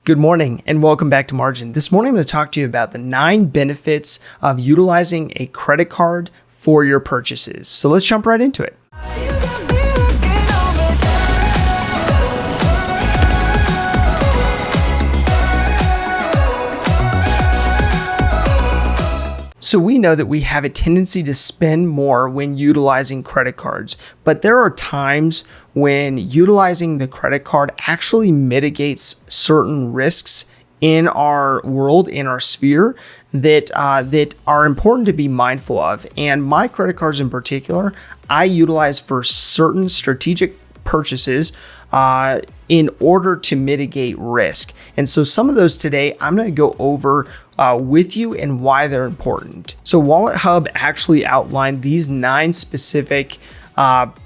Good morning and welcome back to Margin. This morning I'm going to talk to you about the 9 benefits of utilizing a credit card for your purchases. So let's jump right into it. So we know that we have a tendency to spend more when utilizing credit cards, but there are times when utilizing the credit card actually mitigates certain risks in our world, in our sphere, that are important to be mindful of. And my credit cards in particular, I utilize for certain strategic purchases in order to mitigate risk. And so some of those today, I'm going to go over with you and why they're important. So Wallet Hub actually outlined these 9 specific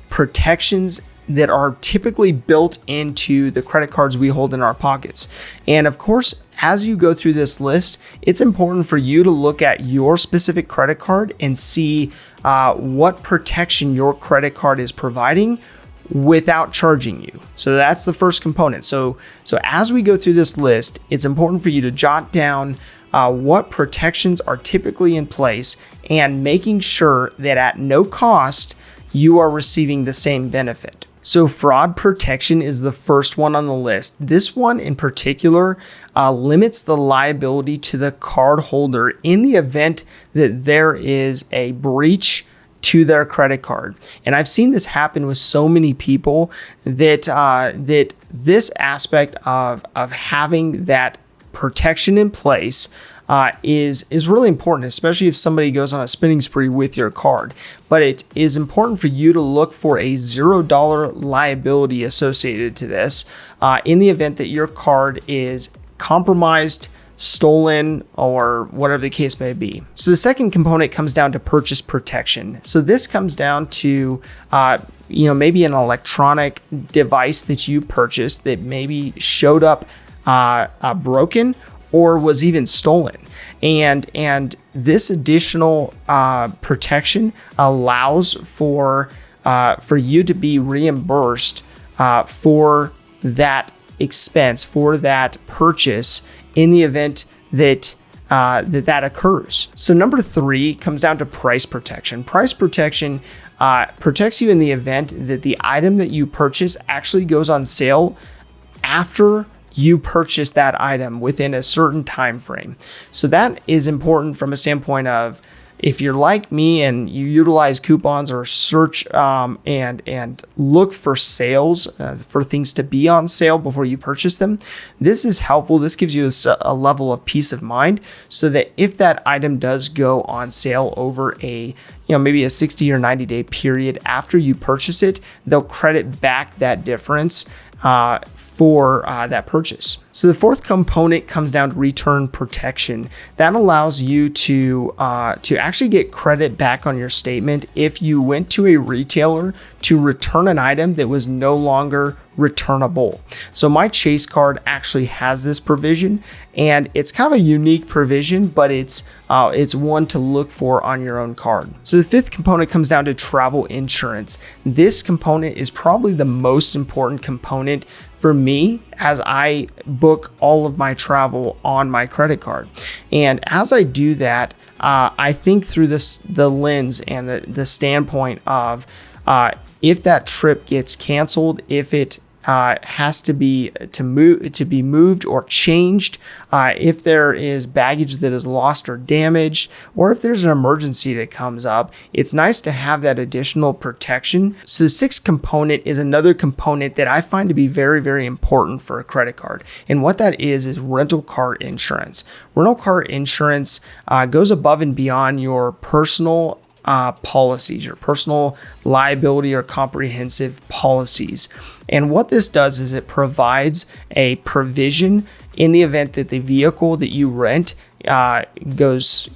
protections that are typically built into the credit cards we hold in our pockets. And of course, as you go through this list, it's important for you to look at your specific credit card and see what protection your credit card is providing without charging you. So that's the first component. So as we go through this list, it's important for you to jot down what protections are typically in place and making sure that at no cost you are receiving the same benefit. So fraud protection is the first one on the list. This one in particular limits the liability to the card holder in the event that there is a breach to their credit card. And I've seen this happen with so many people that that this aspect of having that protection in place is really important, especially if somebody goes on a spending spree with your card. But it is important for you to look for a $0 liability associated to this in the event that your card is compromised, stolen, or whatever the case may be. So the second component comes down to purchase protection. So this comes down to maybe an electronic device that you purchased that maybe showed up broken or was even stolen. And this additional protection allows for you to be reimbursed for that expense, for that purchase in the event that that occurs. So number 3 comes down to price protection. Price protection protects you in the event that the item that you purchase actually goes on sale after you purchase that item within a certain time frame. So that is important from a standpoint of, if you're like me and you utilize coupons or search and look for sales, for things to be on sale before you purchase them, this is helpful. This gives you a level of peace of mind so that if that item does go on sale over maybe a 60 or 90 day period after you purchase it, they'll credit back that difference for that purchase. So the fourth component comes down to return protection. That allows you to actually get credit back on your statement if you went to a retailer to return an item that was no longer returnable. So my Chase card actually has this provision, and it's kind of a unique provision, but it's one to look for on your own card. So the fifth component comes down to travel insurance. This component is probably the most important component for me as I book all of my travel on my credit card. And as I do that, I think through the lens and the standpoint of if that trip gets canceled, if it has to be moved or changed, if there is baggage that is lost or damaged, or if there's an emergency that comes up, it's nice to have that additional protection. So the sixth component is another component that I find to be very, very important for a credit card. And what that is rental car insurance. Rental car insurance goes above and beyond your personal policies, your personal liability or comprehensive policies. And what this does is it provides a provision in the event that the vehicle that you rent is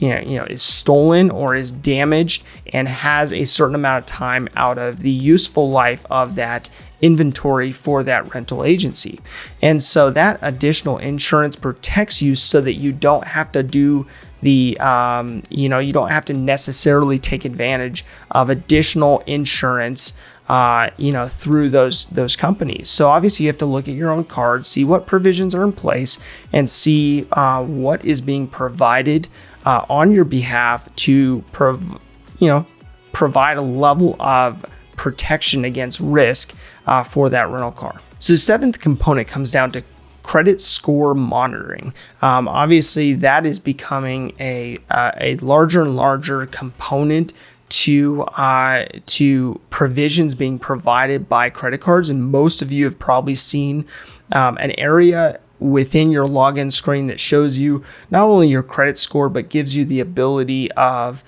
stolen or is damaged and has a certain amount of time out of the useful life of that inventory for that rental agency. And so that additional insurance protects you so that you don't have to do you don't have to necessarily take advantage of additional insurance through those companies. So obviously you have to look at your own card, see what provisions are in place, and see what is being provided on your behalf to provide a level of protection against risk for that rental car. So the seventh component comes down to credit score monitoring. Obviously, that is becoming a larger and larger component to provisions being provided by credit cards. And most of you have probably seen an area within your login screen that shows you not only your credit score, but gives you the ability of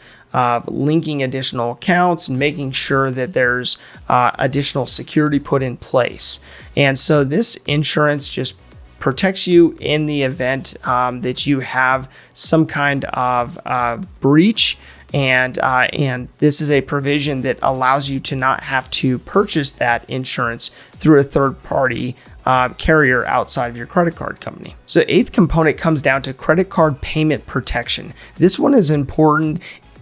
linking additional accounts and making sure that there's additional security put in place. And so this insurance just protects you in the event that you have some kind of breach. And this is a provision that allows you to not have to purchase that insurance through a third party carrier outside of your credit card company. So the eighth component comes down to credit card payment protection. This one is important,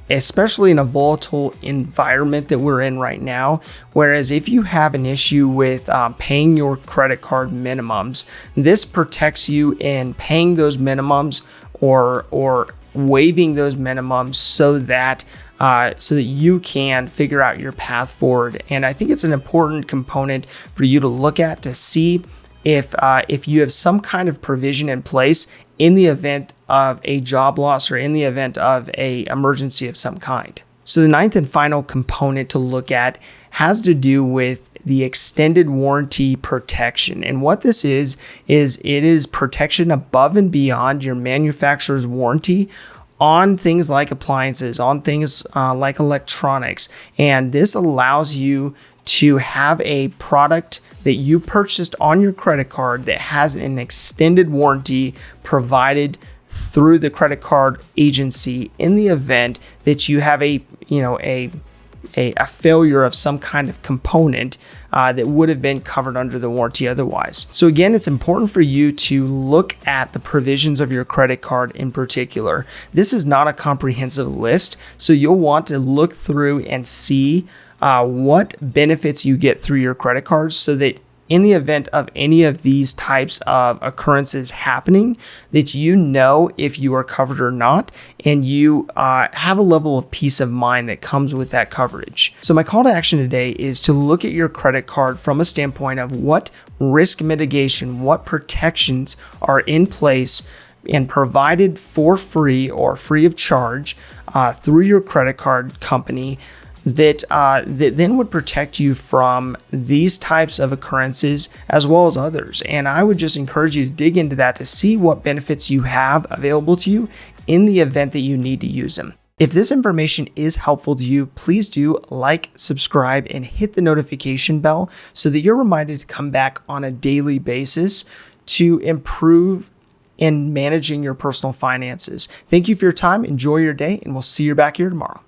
especially in a volatile environment that we're in right now. Whereas if you have an issue with paying your credit card minimums, this protects you in paying those minimums or waiving those minimums so that you can figure out your path forward. And I think it's an important component for you to look at to see if you have some kind of provision in place in the event of a job loss or in the event of an emergency of some kind. So the ninth and final component to look at has to do with the extended warranty protection. And what this is it is protection above and beyond your manufacturer's warranty on things like appliances, on things like electronics. And this allows you to have a product that you purchased on your credit card that has an extended warranty provided through the credit card agency in the event that you have a failure of some kind of component that would have been covered under the warranty otherwise. So again, it's important for you to look at the provisions of your credit card in particular. This is not a comprehensive list, so you'll want to look through and see what benefits you get through your credit cards so that in the event of any of these types of occurrences happening, that you know if you are covered or not, and you have a level of peace of mind that comes with that coverage. So my call to action today is to look at your credit card from a standpoint of what risk mitigation, what protections are in place and provided for free or free of charge through your credit card company that then would protect you from these types of occurrences as well as others. And I would just encourage you to dig into that to see what benefits you have available to you in the event that you need to use them. If this information is helpful to you, please do like, subscribe, and hit the notification bell so that you're reminded to come back on a daily basis to improve in managing your personal finances. Thank you for your time. Enjoy your day, and we'll see you back here tomorrow.